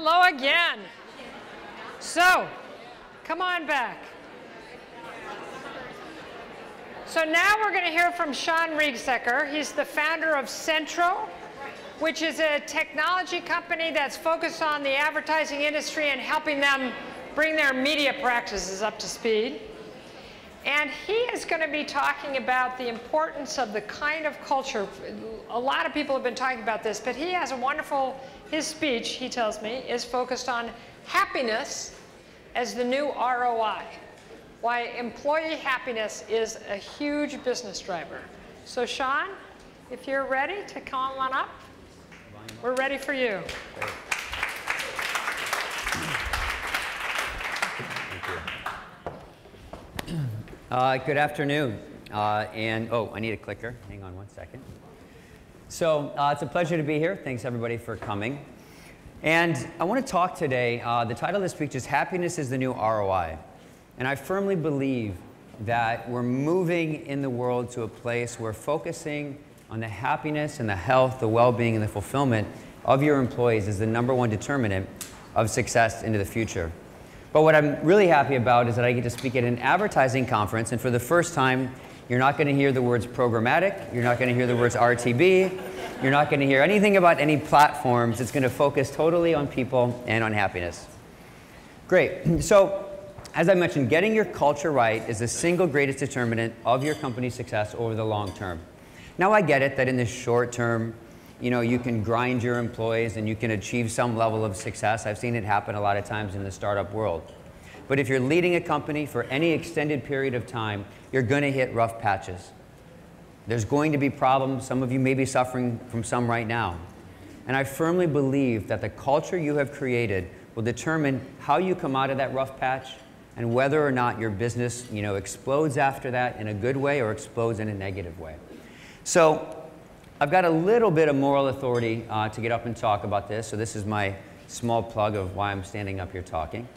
Hello again. So, come on back. So now we're going to hear from Shawn Riegsecker. He's the founder of Centro, which is a technology company that's focused on the advertising industry and helping them bring their media practices up to speed. And he is going to be talking about the importance of the kind of culture. A lot of people have been talking about this, but he has a wonderful, his speech, he tells me, is focused on happiness as the new ROI. Why employee happiness is a huge business driver. So Shawn, if you're ready to come on up, we're ready for you. Great. Good afternoon. Oh, I need a clicker. Hang on one second. So it's a pleasure to be here. Thanks everybody for coming. And I want to talk today, the title of this speech is Happiness is the New ROI. And I firmly believe that we're moving in the world to a place where focusing on the happiness and the health, the well-being, and the fulfillment of your employees is the #1 determinant of success into the future. But what I'm really happy about is that I get to speak at an advertising conference, and for the first time, you're not going to hear the words programmatic, you're not going to hear the words RTB, you're not going to hear anything about any platforms. It's going to focus totally on people and on happiness. Great. So, as I mentioned, getting your culture right is the single greatest determinant of your company's success over the long term. Now, I get it that in the short term, you can grind your employees and you can achieve some level of success. I've seen it happen a lot of times in the startup world. But if you're leading a company for any extended period of time, you're going to hit rough patches. There's going to be problems. Some of you may be suffering from some right now. And I firmly believe that the culture you have created will determine how you come out of that rough patch and whether or not your business, explodes after that in a good way or explodes in a negative way. So I've got a little bit of moral authority to get up and talk about this, so this is my small plug of why I'm standing up here talking.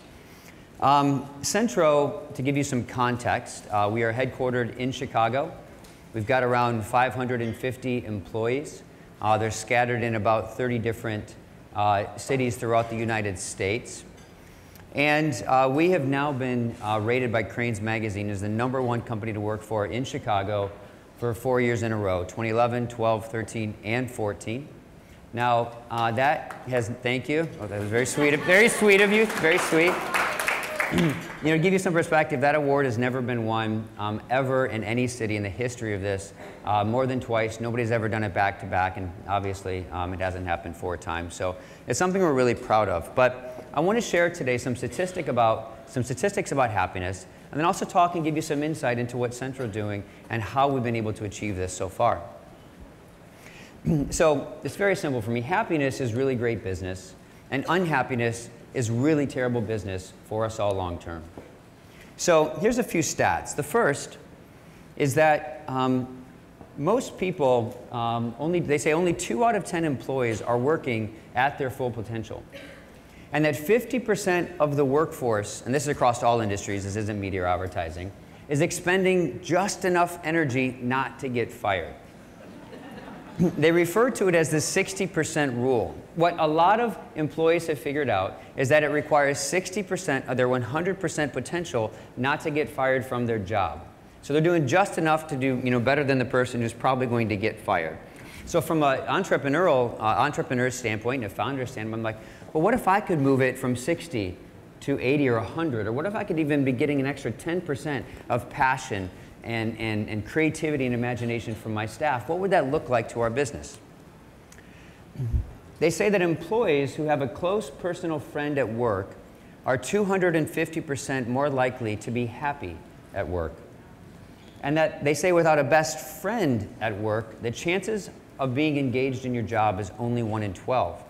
Centro, to give you some context, we are headquartered in Chicago. We've got around 550 employees. They're scattered in about 30 different cities throughout the United States. And we have now been rated by Crain's Magazine as the #1 company to work for in Chicago for 4 years in a row, 2011, 12, 13, and 14. Now, thank you. Oh, that was very sweet of you, very sweet. To give you some perspective, that award has never been won ever in any city in the history of this, more than twice. Nobody's ever done it back to back, and obviously it hasn't happened 4 times. So it's something we're really proud of. But I want to share today some statistics about happiness, and then also talk and give you some insight into what Centro is doing and how we've been able to achieve this so far. So it's very simple for me. Happiness is really great business, and unhappiness is really terrible business for us all long term. So here's a few stats. The first is that most people, they say only 2 out of 10 employees are working at their full potential. And that 50% of the workforce, and this is across all industries, this isn't media or advertising, is expending just enough energy not to get fired. They refer to it as the 60% rule. What a lot of employees have figured out is that it requires 60% of their 100% potential not to get fired from their job. So they're doing just enough to do better than the person who's probably going to get fired. So from an entrepreneur standpoint and a founder standpoint, I'm like, well, what if I could move it from 60 to 80 or 100? Or what if I could even be getting an extra 10% of passion and creativity and imagination from my staff? What would that look like to our business? They say that employees who have a close personal friend at work are 250% more likely to be happy at work. And that they say without a best friend at work, the chances of being engaged in your job is only 1 in 12.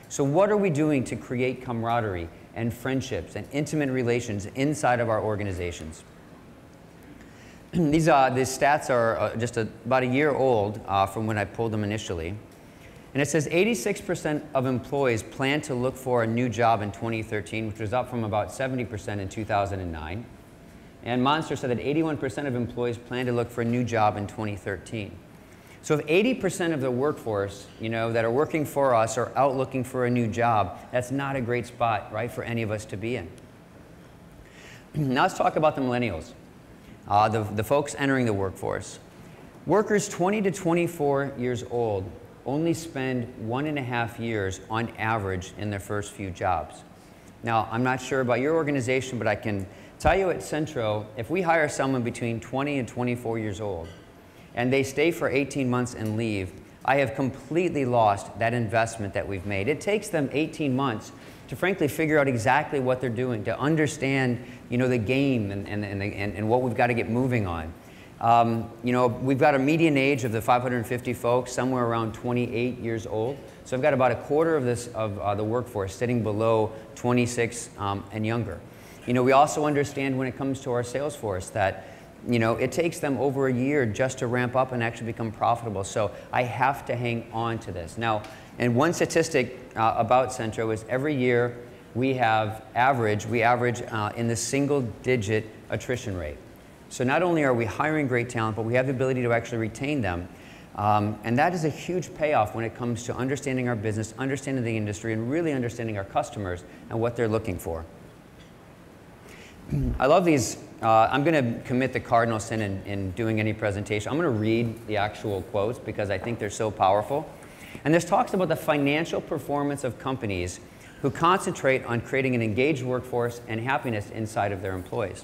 So what are we doing to create camaraderie and friendships and intimate relations inside of our organizations? These stats are just about a year old from when I pulled them initially. And it says 86% of employees plan to look for a new job in 2013, which was up from about 70% in 2009. And Monster said that 81% of employees plan to look for a new job in 2013. So if 80% of the workforce, that are working for us are out looking for a new job, that's not a great spot, right, for any of us to be in. Now let's talk about the millennials, the folks entering the workforce. Workers 20 to 24 years old only spend 1.5 years on average in their first few jobs. Now, I'm not sure about your organization, but I can tell you at Centro, if we hire someone between 20 and 24 years old, and they stay for 18 months and leave, I have completely lost that investment that we've made. It takes them 18 months to frankly figure out exactly what they're doing, to understand the game and what we've got to get moving on. We've got a median age of the 550 folks somewhere around 28 years old. So I've got about a quarter of the workforce sitting below 26 and younger. We also understand when it comes to our sales force that it takes them over a year just to ramp up and actually become profitable. So I have to hang on to this. Now, and one statistic about Centro is every year we average in the single-digit attrition rate. So not only are we hiring great talent, but we have the ability to actually retain them. And that is a huge payoff when it comes to understanding our business, understanding the industry, and really understanding our customers and what they're looking for. I love these. I'm going to commit the cardinal sin in doing any presentation. I'm going to read the actual quotes because I think they're so powerful. And this talks about the financial performance of companies who concentrate on creating an engaged workforce and happiness inside of their employees.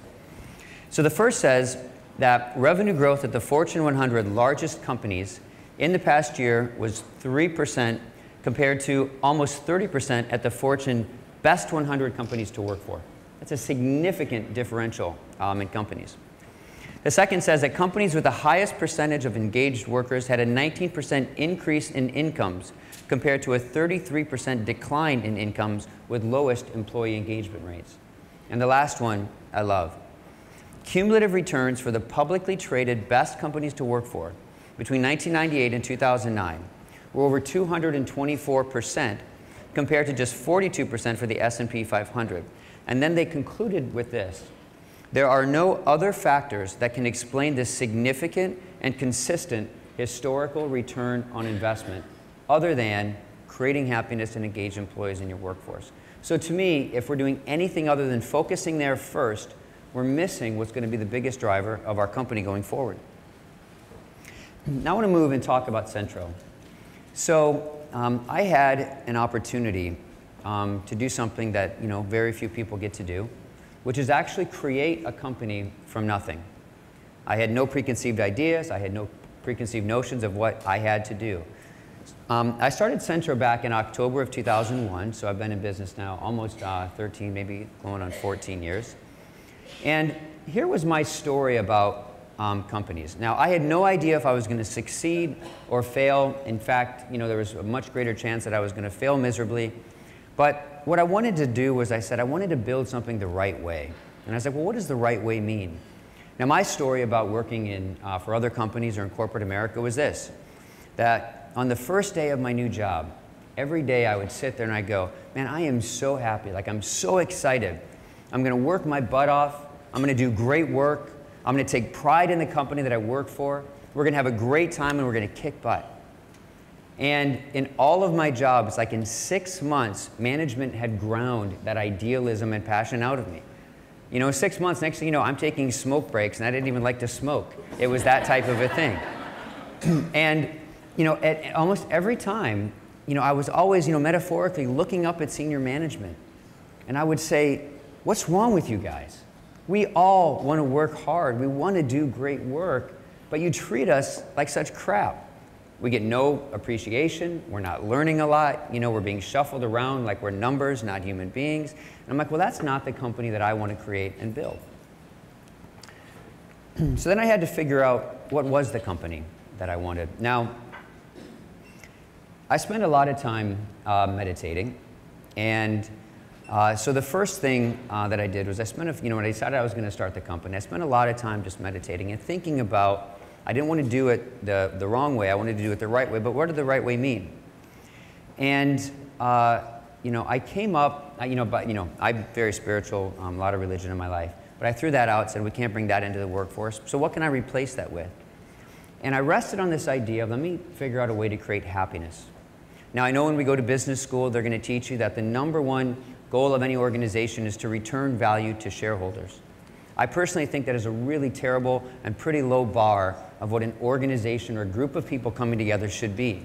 So the first says that revenue growth at the Fortune 100 largest companies in the past year was 3% compared to almost 30% at the Fortune best 100 companies to work for. That's a significant differential in companies. The second says that companies with the highest percentage of engaged workers had a 19% increase in incomes compared to a 33% decline in incomes with lowest employee engagement rates. And the last one I love. Cumulative returns for the publicly traded best companies to work for between 1998 and 2009 were over 224% compared to just 42% for the S&P 500. And then they concluded with this. There are no other factors that can explain this significant and consistent historical return on investment other than creating happiness and engaged employees in your workforce. So to me, if we're doing anything other than focusing there first, we're missing what's going to be the biggest driver of our company going forward. Now I want to move and talk about Centro. So I had an opportunity to do something that very few people get to do, which is actually create a company from nothing. I had no preconceived ideas. I had no preconceived notions of what I had to do. I started Centro back in October of 2001, so I've been in business now almost 13, maybe going on 14 years. And here was my story about companies. Now, I had no idea if I was going to succeed or fail. In fact, there was a much greater chance that I was going to fail miserably. But what I wanted to do was I wanted to build something the right way. And I was like, well, what does the right way mean? Now, my story about working for other companies or in corporate America was this, that on the first day of my new job, every day I would sit there and I'd go, man, I am so happy. Like, I'm so excited. I'm going to work my butt off. I'm going to do great work. I'm going to take pride in the company that I work for. We're going to have a great time and we're going to kick butt. And in all of my jobs, like in 6 months, management had ground that idealism and passion out of me. 6 months, next thing you know, I'm taking smoke breaks and I didn't even like to smoke. It was that type of a thing. And, at almost every time, I was always, metaphorically looking up at senior management. And I would say, what's wrong with you guys? We all want to work hard. We want to do great work, but you treat us like such crap. We get no appreciation. We're not learning a lot. We're being shuffled around like we're numbers, not human beings. And I'm like, well, that's not the company that I want to create and build. So then I had to figure out what was the company that I wanted. Now, I spent a lot of time meditating, and so the first thing that I did was when I decided I was going to start the company, I spent a lot of time just meditating and thinking about, I didn't want to do it the wrong way. I wanted to do it the right way, but what did the right way mean? And I came up, I'm very spiritual, a lot of religion in my life, but I threw that out, said we can't bring that into the workforce. So what can I replace that with? And I rested on this idea of let me figure out a way to create happiness. Now, I know when we go to business school, they're going to teach you that the #1 goal of any organization is to return value to shareholders. I personally think that is a really terrible and pretty low bar of what an organization or a group of people coming together should be.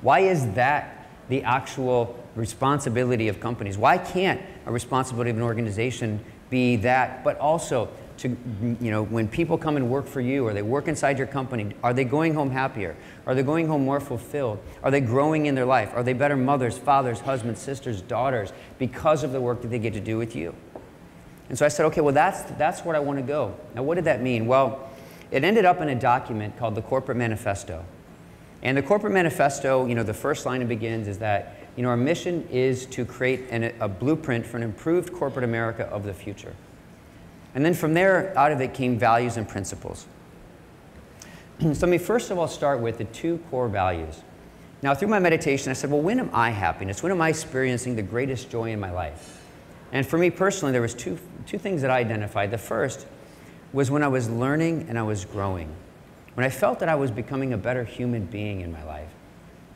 Why is that the actual responsibility of companies? Why can't a responsibility of an organization be that, but also to, when people come and work for you or they work inside your company, are they going home happier? Are they going home more fulfilled? Are they growing in their life? Are they better mothers, fathers, husbands, sisters, daughters because of the work that they get to do with you? And so I said, okay, well, that's where I want to go. Now, what did that mean? Well, it ended up in a document called the Corporate Manifesto. And the Corporate Manifesto, the first line it begins is that, our mission is to create a blueprint for an improved corporate America of the future. And then from there, out of it came values and principles. So let me first of all start with the 2 core values. Now, through my meditation, I said, well, when am I happiness? When am I experiencing the greatest joy in my life? And for me personally, there was two things that I identified. The first was when I was learning and I was growing. When I felt that I was becoming a better human being in my life.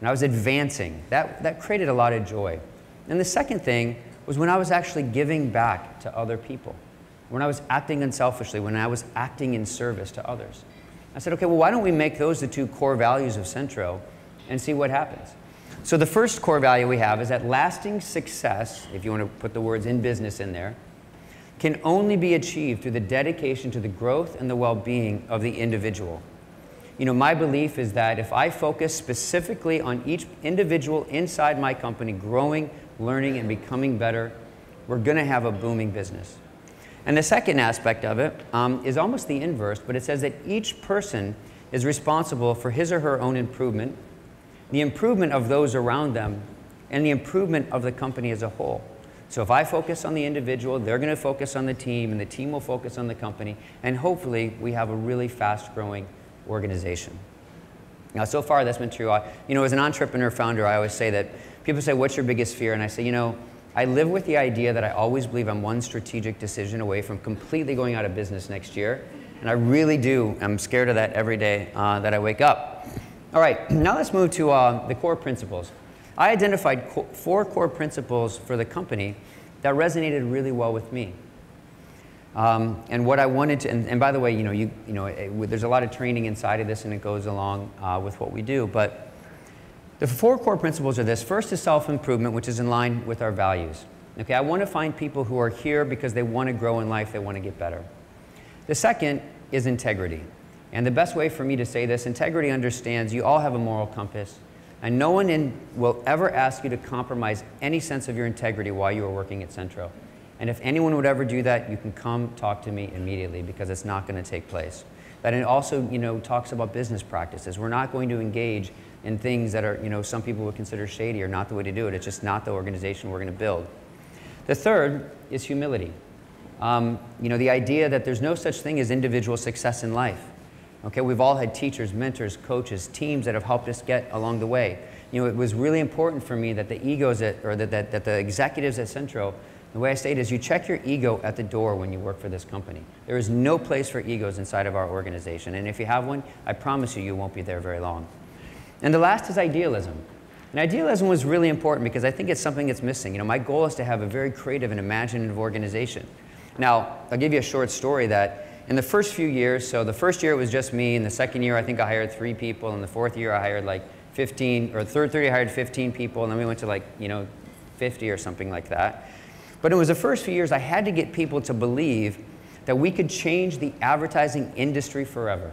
And I was advancing. That created a lot of joy. And the second thing was when I was actually giving back to other people. When I was acting unselfishly, when I was acting in service to others. I said, okay, well, why don't we make those the 2 core values of Centro and see what happens? So the first core value we have is that lasting success, if you want to put the words in business in there, can only be achieved through the dedication to the growth and the well-being of the individual. My belief is that if I focus specifically on each individual inside my company growing, learning, and becoming better, we're going to have a booming business. And the second aspect of it is almost the inverse, but it says that each person is responsible for his or her own improvement, the improvement of those around them, and the improvement of the company as a whole. So if I focus on the individual, they're going to focus on the team, and the team will focus on the company, and hopefully we have a really fast-growing organization. Now, so far that's been true. As an entrepreneur founder, I always say that people say, what's your biggest fear? And I say, I live with the idea that I always believe I'm one strategic decision away from completely going out of business next year. And I really do. I'm scared of that every day that I wake up. All right, now let's move to the core principles. I identified 4 core principles for the company that resonated really well with me. And what I wanted to, and by the way, there's a lot of training inside of this and it goes along with what we do. But the 4 core principles are this. First is self-improvement, which is in line with our values. Okay, I want to find people who are here because they want to grow in life, they want to get better. The second is integrity. And the best way for me to say this, integrity understands you all have a moral compass, and no one will ever ask you to compromise any sense of your integrity while you are working at Centro. And if anyone would ever do that, you can come talk to me immediately because it's not going to take place. That it also, talks about business practices. We're not going to engage in things that are, some people would consider shady or not the way to do it. It's just not the organization we're going to build. The third is humility. The idea that there's no such thing as individual success in life. Okay, we've all had teachers, mentors, coaches, teams that have helped us get along the way. It was really important for me that the egos that the executives at Centro, the way I say it is you check your ego at the door when you work for this company. There is no place for egos inside of our organization. And if you have one, I promise you, you won't be there very long. And the last is idealism. And idealism was really important because I think it's something that's missing. My goal is to have a very creative and imaginative organization. Now, I'll give you a short story that in the first few years, so the first year it was just me, and the second year I think I hired 3 people, and the fourth year I hired like 15, or third year I hired 15 people, and then we went to 50 or something like that. But it was the first few years I had to get people to believe that we could change the advertising industry forever.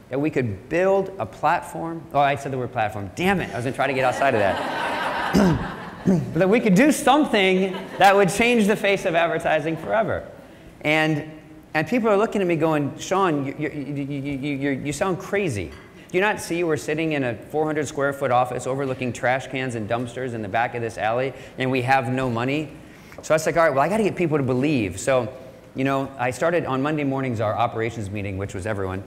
That we could build a platform. Oh, I said the word platform. Damn it, I was going to try to get outside of that. But that we could do something that would change the face of advertising forever. And people are looking at me going, Shawn, you sound crazy. Do you not see we're sitting in a 400 square foot office overlooking trash cans and dumpsters in the back of this alley, and we have no money? So I was like, all right, well, I got to get people to believe. So, I started on Monday mornings our operations meeting, which was everyone.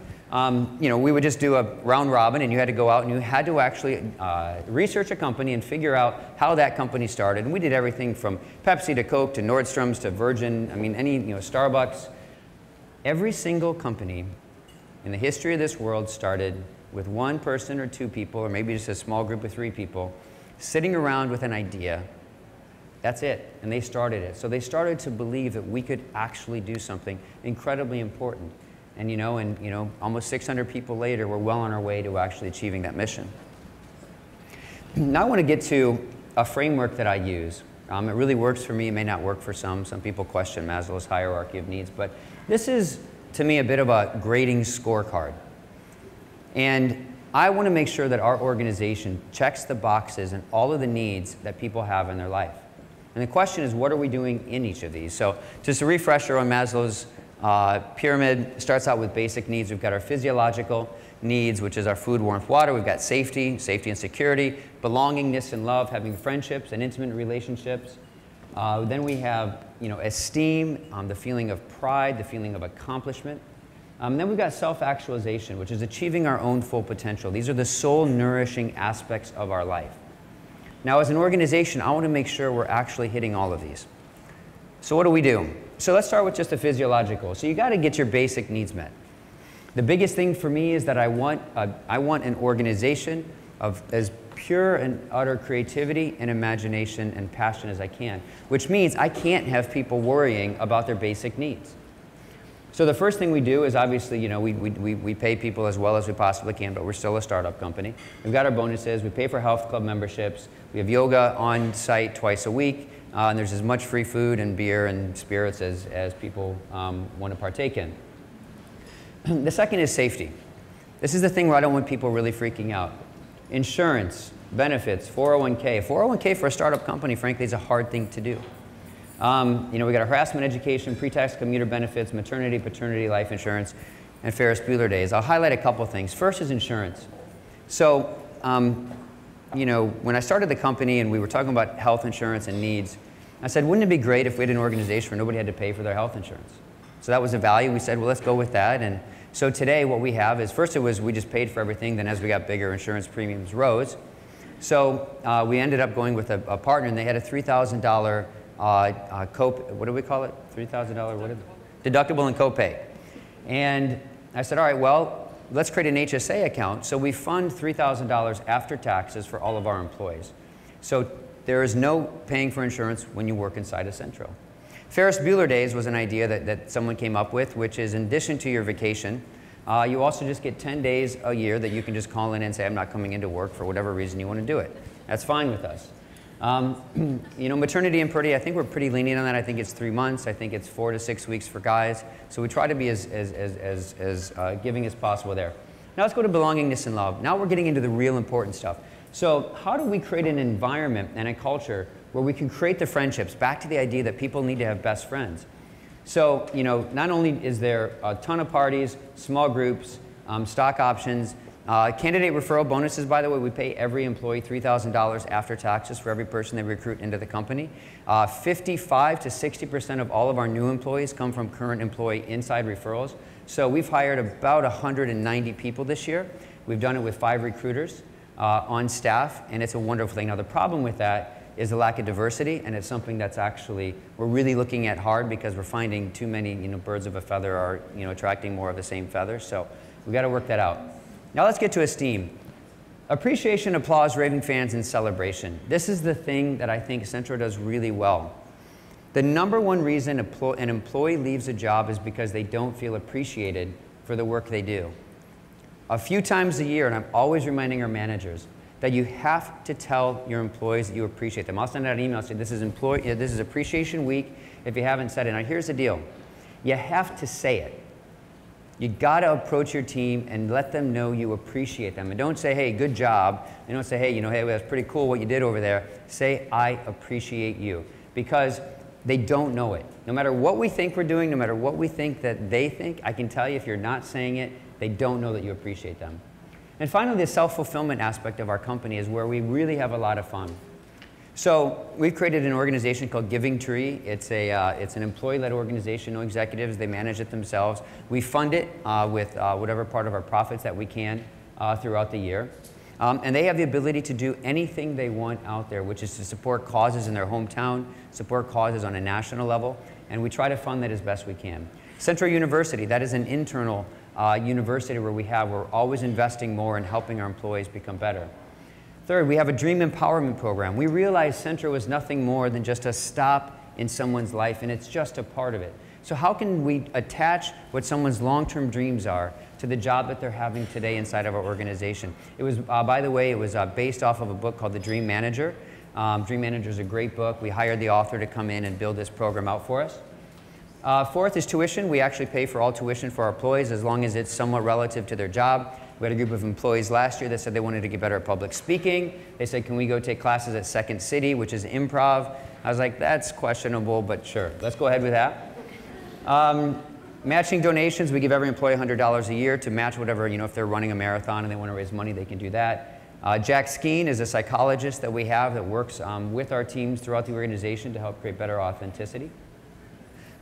We would just do a round robin, and you had to go out and you had to actually research a company and figure out how that company started. And we did everything from Pepsi to Coke to Nordstrom's to Virgin. Starbucks. Every single company in the history of this world started with one person or two people, or maybe just a small group of 3 people, sitting around with an idea. That's it. And they started it. So they started to believe that we could actually do something incredibly important. And almost 600 people later, we're well on our way to actually achieving that mission. Now I want to get to a framework that I use. It really works for me. It may not work for some. Some people question Maslow's hierarchy of needs. But this is, to me, a bit of a grading scorecard. And I want to make sure that our organization checks the boxes and all of the needs that people have in their life. And the question is, what are we doing in each of these? So just a refresher on Maslow's pyramid, starts out with basic needs. We've got our physiological needs, which is our food, warmth, water. We've got safety and security, belongingness and love, having friendships and intimate relationships. Then we have esteem, the feeling of pride, the feeling of accomplishment. Then we've got self-actualization, which is achieving our own full potential. These are the soul-nourishing aspects of our life. Now, as an organization, I want to make sure we're actually hitting all of these. So what do we do? So let's start with just the physiological. So you got to get your basic needs met. The biggest thing for me is that I want an organization of as pure and utter creativity and imagination and passion as I can, which means I can't have people worrying about their basic needs. So the first thing we do is obviously, we pay people as well as we possibly can, but we're still a startup company. We've got our bonuses. We pay for health club memberships. We have yoga on site twice a week. And there's as much free food and beer and spirits as people want to partake in. The second is safety. This is the thing where I don't want people really freaking out. Insurance, benefits, 401k. 401k for a startup company, frankly, is a hard thing to do. We got harassment education, pre-tax commuter benefits, maternity, paternity, life insurance, and Ferris Bueller days. I'll highlight a couple things. First is insurance. So, when I started the company and we were talking about health insurance and needs, I said, wouldn't it be great if we had an organization where nobody had to pay for their health insurance? So that was a value. We said, well, let's go with that. And so today what we have is, first it was we just paid for everything. Then as we got bigger, insurance premiums rose. So we ended up going with a partner, and they had a $3,000 what do we call it? $3,000 deductible and copay. And I said, all right, well, let's create an HSA account. So we fund $3,000 after taxes for all of our employees. So there is no paying for insurance when you work inside of Centro. Ferris Bueller days was an idea that someone came up with, which is in addition to your vacation, you also just get 10 days a year that you can just call in and say, I'm not coming into work for whatever reason you want to do it. That's fine with us. Maternity and paternity, I think we're pretty lenient on that. I think it's 3 months. I think it's 4 to 6 weeks for guys. So we try to be as giving as possible there. Now let's go to belongingness and love. Now we're getting into the real important stuff. So how do we create an environment and a culture where we can create the friendships? Back to the idea that people need to have best friends. So, not only is there a ton of parties, small groups, stock options, candidate referral bonuses, by the way, we pay every employee $3,000 after taxes for every person they recruit into the company. 55 to 60% of all of our new employees come from current employee inside referrals. So we've hired about 190 people this year. We've done it with 5 recruiters on staff, and it's a wonderful thing. Now the problem with that is the lack of diversity, and it's something that's actually, we're really looking at hard because we're finding too many birds of a feather are attracting more of the same feathers. So we've got to work that out. Now let's get to esteem. Appreciation, applause, raving fans, and celebration. This is the thing that I think Centro does really well. The #1 reason an employee leaves a job is because they don't feel appreciated for the work they do. A few times a year, and I'm always reminding our managers, that you have to tell your employees that you appreciate them. I'll send out an email saying this is Appreciation Week if you haven't said it. Now here's the deal. You have to say it. You got to approach your team and let them know you appreciate them. And don't say, hey, good job. And don't say, hey, hey, that's pretty cool what you did over there. Say, I appreciate you. Because they don't know it. No matter what we think we're doing, no matter what we think that they think, I can tell you if you're not saying it, they don't know that you appreciate them. And finally, the self-fulfillment aspect of our company is where we really have a lot of fun. So we've created an organization called Giving Tree. It's an employee-led organization, no executives. They manage it themselves. We fund it with whatever part of our profits that we can throughout the year. And they have the ability to do anything they want out there, which is to support causes in their hometown, support causes on a national level, and we try to fund that as best we can. Centro University, that is an internal university where we're always investing more in helping our employees become better. Third, we have a dream empowerment program. We realized Centro is nothing more than just a stop in someone's life, and it's just a part of it. So how can we attach what someone's long-term dreams are to the job that they're having today inside of our organization? It was, by the way, it was based off of a book called The Dream Manager. Dream Manager is a great book. We hired the author to come in and build this program out for us. Fourth is tuition. We actually pay for all tuition for our employees as long as it's somewhat relative to their job. We had a group of employees last year that said they wanted to get better at public speaking. They said, can we go take classes at Second City, which is improv? I was like, that's questionable, but sure, let's go ahead with that. Matching donations, we give every employee $100 a year to match whatever, if they're running a marathon and they want to raise money, they can do that. Jack Skeen is a psychologist that we have that works with our teams throughout the organization to help create better authenticity.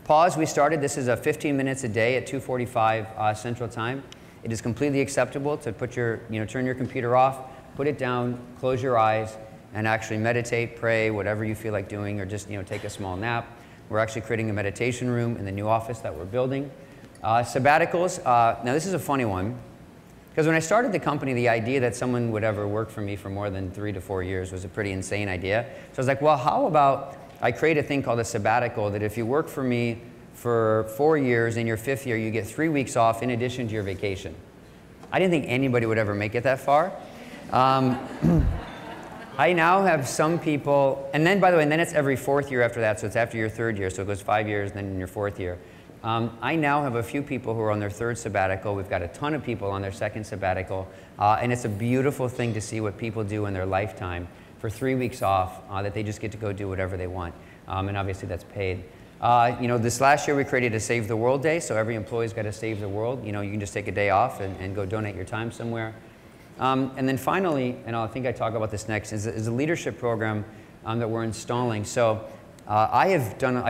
Pause, we started, this is 15 minutes a day at 2:45 Central Time. It is completely acceptable to put your, turn your computer off, put it down, close your eyes, and actually meditate, pray, whatever you feel like doing, or just, take a small nap. We're actually creating a meditation room in the new office that we're building. Sabbaticals, now this is a funny one, because when I started the company, the idea that someone would ever work for me for more than 3 to 4 years was a pretty insane idea. So I was like, well, how about I create a thing called a sabbatical that if you work for me for 4 years, in your 5th year, you get 3 weeks off in addition to your vacation. I didn't think anybody would ever make it that far. I now have some people, and then by the way, and then it's every 4th year after that, so it's after your 3rd year, so it goes 5 years, and then in your 4th year. I now have a few people who are on their 3rd sabbatical. We've got a ton of people on their 2nd sabbatical, and it's a beautiful thing to see what people do in their lifetime for 3 weeks off, that they just get to go do whatever they want, and obviously that's paid. This last year we created a Save the World Day, so every employee's got to save the world. You can just take a day off and go donate your time somewhere. And then finally, and I think I talk about this next, is a leadership program that we're installing. So I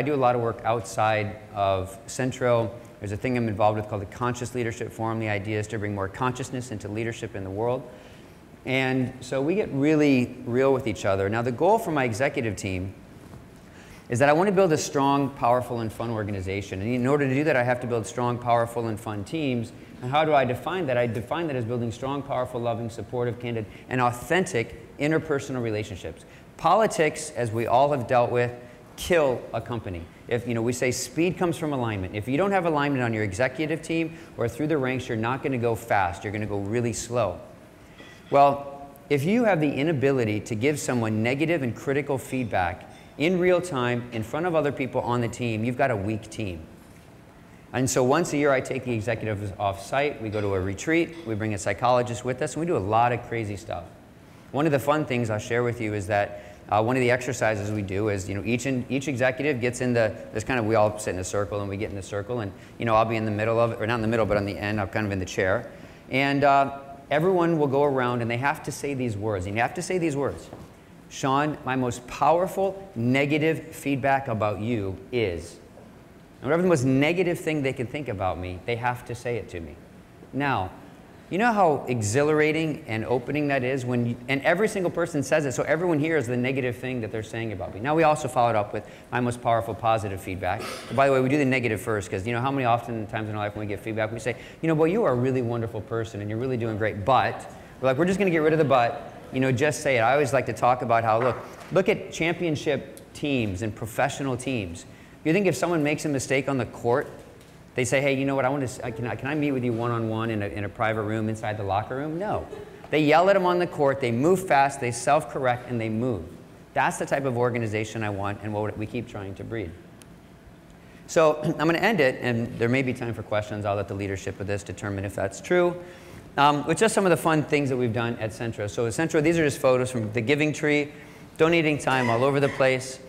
do a lot of work outside of Centro. There's a thing I'm involved with called the Conscious Leadership Forum. The idea is to bring more consciousness into leadership in the world. And so we get really real with each other. Now the goal for my executive team is that I want to build a strong, powerful, and fun organization. And in order to do that, I have to build strong, powerful, and fun teams. And how do I define that? I define that as building strong, powerful, loving, supportive, candid, and authentic interpersonal relationships. Politics, as we all have dealt with, kill a company. If we say speed comes from alignment. If you don't have alignment on your executive team or through the ranks, you're not going to go fast. You're going to go really slow. Well, if you have the inability to give someone negative and critical feedback in real time, in front of other people on the team, you've got a weak team. And so once a year, I take the executives off-site. We go to a retreat. We bring a psychologist with us, and we do a lot of crazy stuff. One of the fun things I'll share with you is that one of the exercises we do is, each executive gets in we all sit in a circle, and we get in a circle, and, I'll be in the middle of it, or not in the middle, but on the end, I'm kind of in the chair. And everyone will go around, and they have to say these words. And you have to say these words. Shawn, my most powerful negative feedback about you is, and whatever the most negative thing they can think about me, they have to say it to me. Now, you know how exhilarating and opening that is and every single person says it, so everyone hears the negative thing that they're saying about me. Now we also followed up with my most powerful positive feedback. But by the way, we do the negative first, because how many often times in our life when we get feedback, we say, well, you are a really wonderful person and you're really doing great, but, we're just gonna get rid of the but, just say it. I always like to talk about how, look at championship teams and professional teams. You think if someone makes a mistake on the court, they say, hey, you know what, can I meet with you one-on-one in a private room inside the locker room? No. They yell at them on the court, they move fast, they self-correct, and they move. That's the type of organization I want and what we keep trying to breed. So I'm going to end it, and there may be time for questions. I'll let the leadership of this determine if that's true. With just some of the fun things that we've done at Centro. So at Centro, these are just photos from the Giving Tree, donating time all over the place.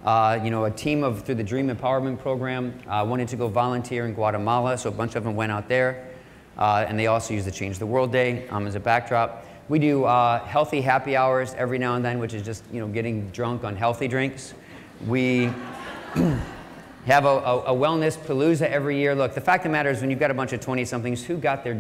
A team through the Dream Empowerment Program wanted to go volunteer in Guatemala, so a bunch of them went out there. And they also use the Change the World Day as a backdrop. We do healthy happy hours every now and then, which is just getting drunk on healthy drinks. We have a wellness palooza every year. Look, the fact of the matter is when you've got a bunch of 20-somethings who got their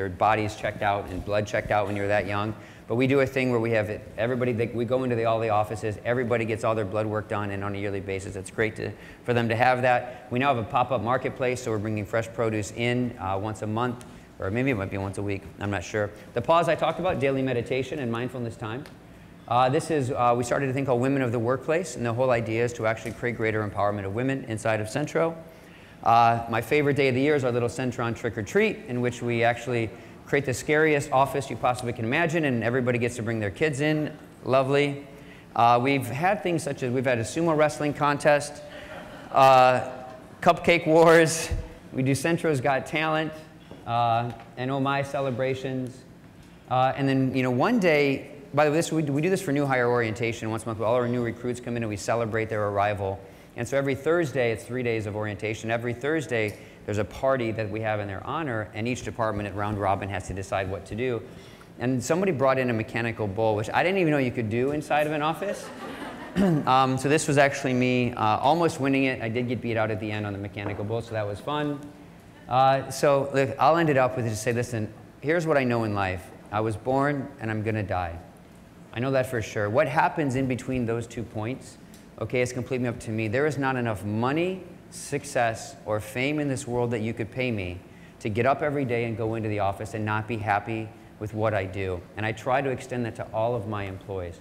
bodies checked out and blood checked out when you were that young, But we do a thing where we have everybody, we go into all the offices, everybody gets all their blood work done, and on a yearly basis. It's great for them to have that. We now have a pop-up marketplace, so we're bringing fresh produce in once a month, or maybe it might be once a week, I'm not sure. The pause I talked about, daily meditation and mindfulness time. We started a thing called Women of the Workplace, and the whole idea is to actually create greater empowerment of women inside of Centro. My favorite day of the year is our little Centron trick or treat, in which we actually create the scariest office you possibly can imagine, and everybody gets to bring their kids in. Lovely. We've had things such as, we've had a sumo wrestling contest, cupcake wars, we do Centro's Got Talent, and Oh My celebrations. And then, one day, by the way, we do this for new hire orientation. Once a month, all our new recruits come in and we celebrate their arrival. And so every Thursday, it's 3 days of orientation. Every Thursday, there's a party that we have in their honor, and each department at round robin has to decide what to do. And somebody brought in a mechanical bull, which I didn't even know you could do inside of an office. So this was actually me almost winning it. I did get beat out at the end on the mechanical bull, so that was fun. So look, I'll end it up with just say, listen, here's what I know in life. I was born, and I'm going to die. I know that for sure. What happens in between those 2 points, okay, is completely up to me. There is not enough money, success, or fame in this world that you could pay me to get up every day and go into the office and not be happy with what I do. And I try to extend that to all of my employees.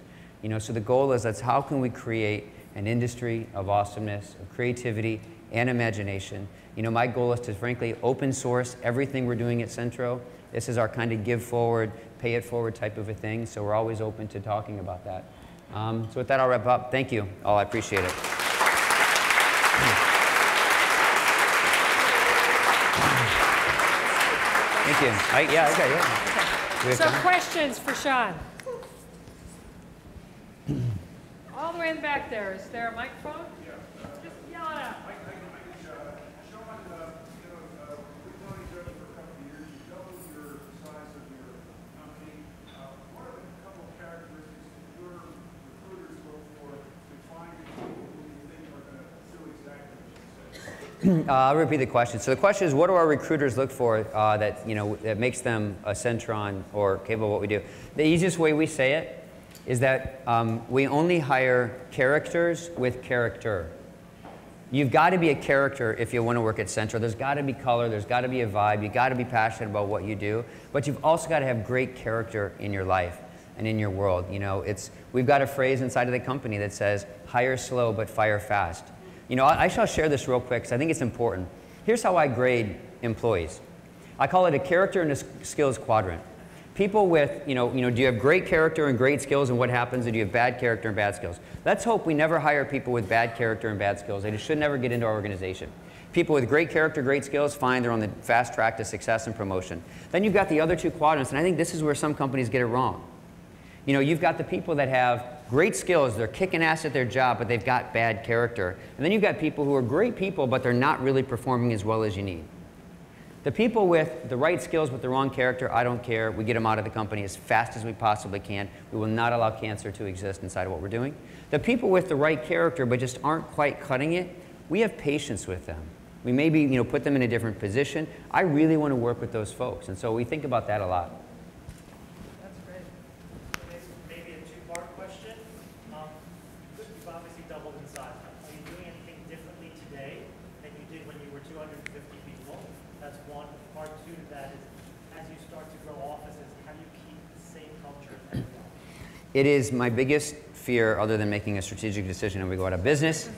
So the goal is, that's how can we create an industry of awesomeness, of creativity, and imagination. My goal is to, frankly, open source everything we're doing at Centro. This is our kind of give forward, pay it forward type of a thing, so we're always open to talking about that. So with that, I'll wrap up. Thank you all. I appreciate it. Thank you. Yeah. So questions for Shawn? All the way in the back there. Is there a microphone? Yeah. Just yell it out. Shawn, we've known each other for a couple of years. You doubled your size of your company. What are a couple of characteristics that your recruiters look for to find people who you think are going to do exactly what you said? I'll repeat the question. So the question is, what do our recruiters look for that makes them a Centron or capable of what we do? The easiest way we say it is that we only hire characters with character. You've got to be a character if you want to work at Centro. There's got to be color, there's got to be a vibe, you've got to be passionate about what you do, but you've also got to have great character in your life and in your world. We've got a phrase inside of the company that says, hire slow but fire fast. I shall share this real quick because I think it's important. Here's how I grade employees. I call it a character and a skills quadrant. People with, do you have great character and great skills, and what happens if you have bad character and bad skills? Let's hope we never hire people with bad character and bad skills. They just should never get into our organization. People with great character, great skills, fine, they're on the fast track to success and promotion. Then you've got the other 2 quadrants, and I think this is where some companies get it wrong. You've got the people that have great skills, they're kicking ass at their job, but they've got bad character. And then you've got people who are great people, but they're not really performing as well as you need. The people with the right skills but the wrong character, I don't care. We get them out of the company as fast as we possibly can. We will not allow cancer to exist inside of what we're doing. The people with the right character but just aren't quite cutting it, we have patience with them. We maybe put them in a different position. I really want to work with those folks, and so we think about that a lot. That's great. Maybe a 2-part question. You've obviously doubled in size. Are you doing anything differently today than you did when you were 250 people? That's one. Part 2 to that is, as you start to grow offices, how do you keep the same culture as everyone? It is my biggest fear, other than making a strategic decision and we go out of business.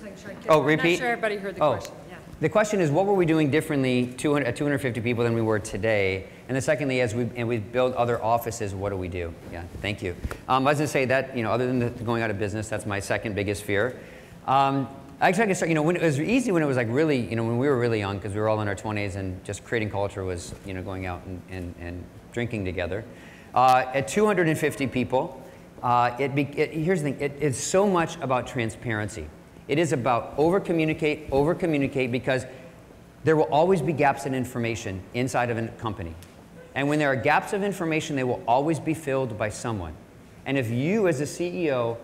Oh, repeat? I'm not sure everybody heard the question. Yeah. The question is, what were we doing differently at 250 people than we were today? And then secondly, as we build other offices, what do we do? Yeah, thank you. I was going to say that, other than going out of business, that's my second biggest fear. Actually, I can start, when it was easy, when it was like really, when we were really young, because we were all in our 20s and just creating culture was, going out and drinking together. At 250 people, here's the thing, it's so much about transparency. It is about over-communicate, because there will always be gaps in information inside of a company. And when there are gaps of information, they will always be filled by someone. And if you, as a CEO,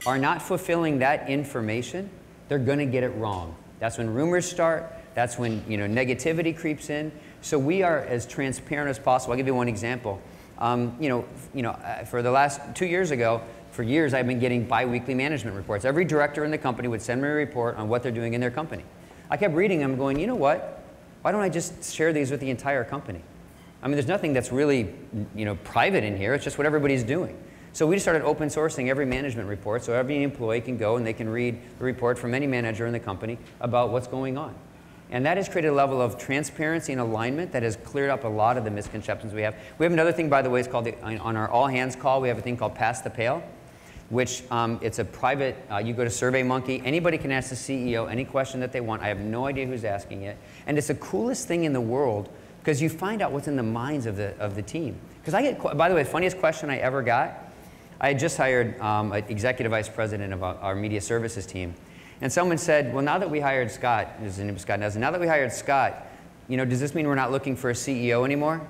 are not fulfilling that information, they're going to get it wrong. That's when rumors start. That's when negativity creeps in. So we are as transparent as possible. I'll give you one example. For the last 2 years ago, for years I've been getting bi-weekly management reports. Every director in the company would send me a report on what they're doing in their company. I kept reading them going, you know what? Why don't I just share these with the entire company? I mean, there's nothing that's really, private in here. It's just what everybody's doing. So we just started open sourcing every management report so every employee can go and they can read the report from any manager in the company about what's going on. And that has created a level of transparency and alignment that has cleared up a lot of the misconceptions we have. We have another thing, by the way, it's called, on our all hands call, we have a thing called Pass the Pail, which it's a private, you go to SurveyMonkey, anybody can ask the CEO any question that they want. I have no idea who's asking it. And it's the coolest thing in the world because you find out what's in the minds of the team. Because I get, by the way, the funniest question I ever got, I had just hired an executive vice president of our media services team. And someone said, well, now that we hired Scott, his name is Scott Nelson, now that we hired Scott, does this mean we're not looking for a CEO anymore?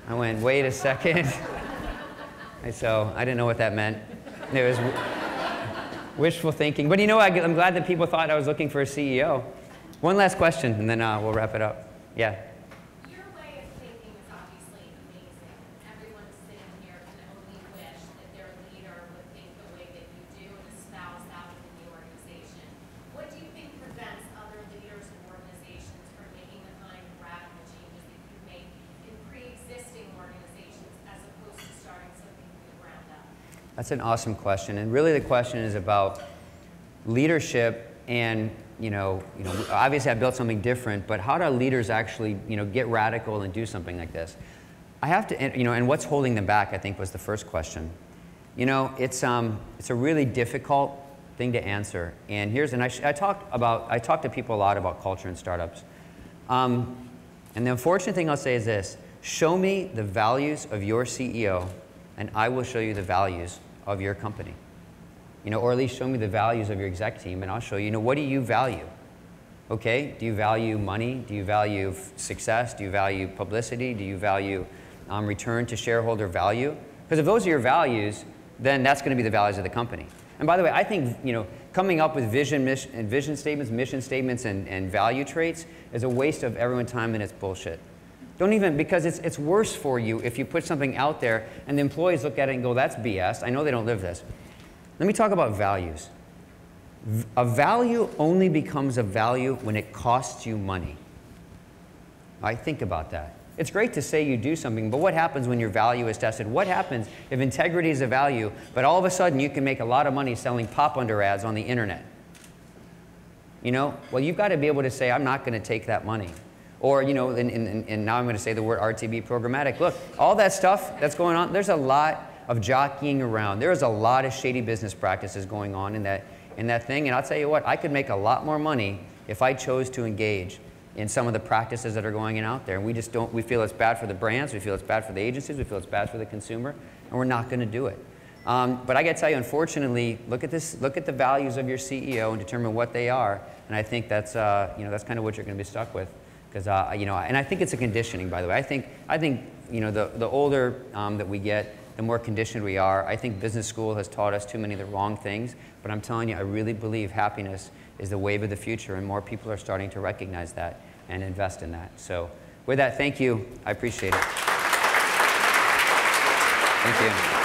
I went, wait a second. So I didn't know what that meant. It was wishful thinking. But I'm glad that people thought I was looking for a CEO. One last question, and then we'll wrap it up. Yeah. Your way of thinking is obviously amazing. Everyone sitting here can only wish that their leader would think the way that you do and espouse that within the organization. What do you think prevents other leaders and organizations from making the kind of radical changes that you make in pre-existing organizations as opposed to starting something from the ground up? That's an awesome question. And really the question is about leadership and obviously I built something different, but how do leaders actually, get radical and do something like this? I have to, and what's holding them back, I think, was the first question. It's a really difficult thing to answer. And I talk to people a lot about culture and startups. And the unfortunate thing I'll say is this: show me the values of your CEO, and I will show you the values of your company. Or at least show me the values of your exec team, and I'll show you, what do you value? Okay, do you value money? Do you value success? Do you value publicity? Do you value return to shareholder value? Because if those are your values, then that's going to be the values of the company. And by the way, I think, coming up with vision statements, mission statements, and value traits is a waste of everyone's time, and it's bullshit. Don't even, because it's worse for you if you put something out there and the employees look at it and go, that's BS. I know they don't live this. Let me talk about values. A value only becomes a value when it costs you money. I think about that. It's great to say you do something, but what happens when your value is tested? What happens if integrity is a value, but all of a sudden you can make a lot of money selling pop under ads on the internet? Well, you've got to be able to say, I'm not going to take that money. Or, and now I'm going to say the word RTB, programmatic. Look, all that stuff that's going on, there's a lot of jockeying around. There's a lot of shady business practices going on in that thing. And I'll tell you what, I could make a lot more money if I chose to engage in some of the practices that are going on out there. And we just don't, we feel it's bad for the brands, we feel it's bad for the agencies, we feel it's bad for the consumer, and we're not going to do it. But I got to tell you, unfortunately, look at the values of your CEO and determine what they are. And I think that's, that's kind of what you're going to be stuck with. Because, and I think it's a conditioning, by the way. I think the older that we get, the more conditioned we are. I think business school has taught us too many of the wrong things, but I'm telling you, I really believe happiness is the wave of the future, and more people are starting to recognize that and invest in that. So with that, thank you. I appreciate it. Thank you.